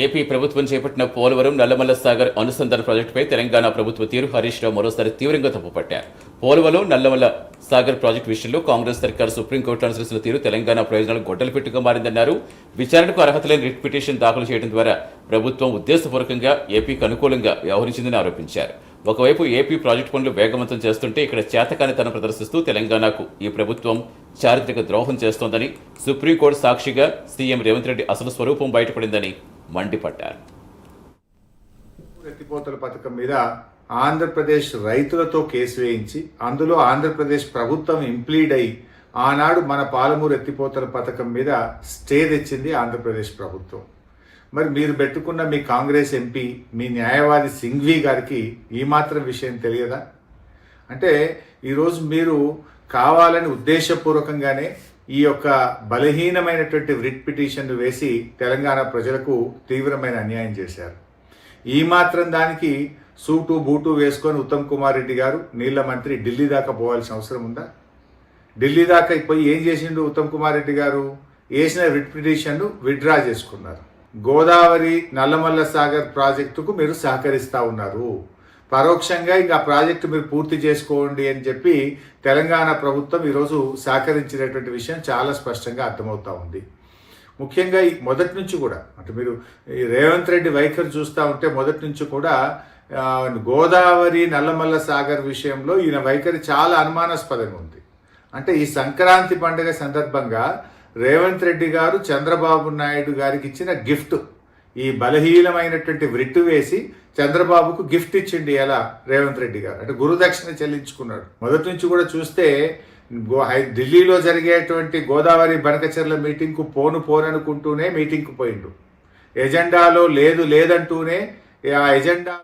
AP ప్రభుత్వం చేపట్టిన పోలవరం నల్లమల్ల సాగర్ అనుసంధాన ప్రాజెక్టుపై తెలంగాణ ప్రభుత్వ తీరు హరీష్ రావు మరోసారి తీవ్రంగా తప్పుపట్టారు. పోలవరం నల్లమల్ల సాగర్ ప్రాజెక్టు విషయంలో కాంగ్రెస్ సర్కారు సుప్రీంకోర్టు అనుసరిస్తున్న తీరు తెలంగాణ ప్రయోజనాలు గొడ్డలు పెట్టుగా మారిందన్నారు. విచారణకు అర్హత లేని రిట్ పిటిషన్ దాఖలు చేయడం ద్వారా ప్రభుత్వం ఉద్దేశపూర్వకంగా ఏపీకి అనుకూలంగా వ్యవహరించిందని ఆరోపించారు. ఒకవైపు ఏపీ ప్రాజెక్టు పనులు వేగవంతం చేస్తుంటే ఇక్కడ చేతకానితనం ప్రదర్శిస్తూ తెలంగాణకు ఈ ప్రభుత్వం చారిత్రక ద్రోహం చేస్తోందని, సుప్రీంకోర్టు సాక్షిగా సీఎం రేవంత్ రెడ్డి అసలు స్వరూపం బయటపడిందని మండిపడ్డారు. ఎత్తిపోతల పథకం మీద ఆంధ్రప్రదేశ్ రైతులతో కేసు వేయించి అందులో ఆంధ్రప్రదేశ్ ప్రభుత్వం ఇంప్లీడ్ అయి ఆనాడు మన పాలమూరు ఎత్తిపోతల పథకం మీద స్టే తెచ్చింది ఆంధ్రప్రదేశ్ ప్రభుత్వం. మరి మీరు పెట్టుకున్న మీ కాంగ్రెస్ ఎంపీ, మీ న్యాయవాది సింఘ్వి గారికి ఈ మాత్రం విషయం తెలియదా? అంటే ఈరోజు మీరు కావాలని ఉద్దేశపూర్వకంగానే ఈ యొక్క బలహీనమైనటువంటి రిట్ పిటిషన్ను వేసి తెలంగాణ ప్రజలకు తీవ్రమైన అన్యాయం చేశారు. ఈ మాత్రం దానికి సూటు బూటు వేసుకొని ఉత్తమ్ కుమార్ రెడ్డి గారు నీళ్ల మంత్రి ఢిల్లీ దాకా పోవాల్సిన అవసరం ఉందా? ఢిల్లీ దాకా పోయి ఏం చేసిండు ఉత్తమ్ కుమార్ రెడ్డి గారు? వేసిన రిట్ పిటిషన్ను విత్డ్రా చేసుకున్నారు. గోదావరి నల్లమల్ల సాగర్ ప్రాజెక్టుకు మీరు సహకరిస్తూ ఉన్నారు. పరోక్షంగా ఇంకా ప్రాజెక్టు మీరు పూర్తి చేసుకోండి అని చెప్పి తెలంగాణ ప్రభుత్వం ఈరోజు సహకరించినటువంటి విషయం చాలా స్పష్టంగా అర్థమవుతా ఉంది. ముఖ్యంగా ఈ మొదటి నుంచి కూడా అంటే మీరు ఈ రేవంత్ రెడ్డి వైఖరి చూస్తూ ఉంటే మొదటి నుంచి కూడా గోదావరి నల్లమల్ల సాగర్ విషయంలో ఈయన వైఖరి చాలా అనుమానాస్పదంగా ఉంది. అంటే ఈ సంక్రాంతి పండుగ సందర్భంగా రేవంత్ రెడ్డి గారు చంద్రబాబు నాయుడు గారికి ఇచ్చిన గిఫ్ట్, ఈ బలహీనమైనటువంటి వృట్టు వేసి చంద్రబాబుకు గిఫ్ట్ ఇచ్చిండి ఎలా రేవంత్ రెడ్డి గారు, అంటే గురుదక్షిణ చెల్లించుకున్నాడు. మొదటి నుంచి కూడా చూస్తే ఢిల్లీలో జరిగేటువంటి గోదావరి బనకచెర్ల మీటింగ్కు పోననుకుంటూనే మీటింగ్కు పోయిండు. ఎజెండాలో లేదంటూనే ఆ ఎజెండా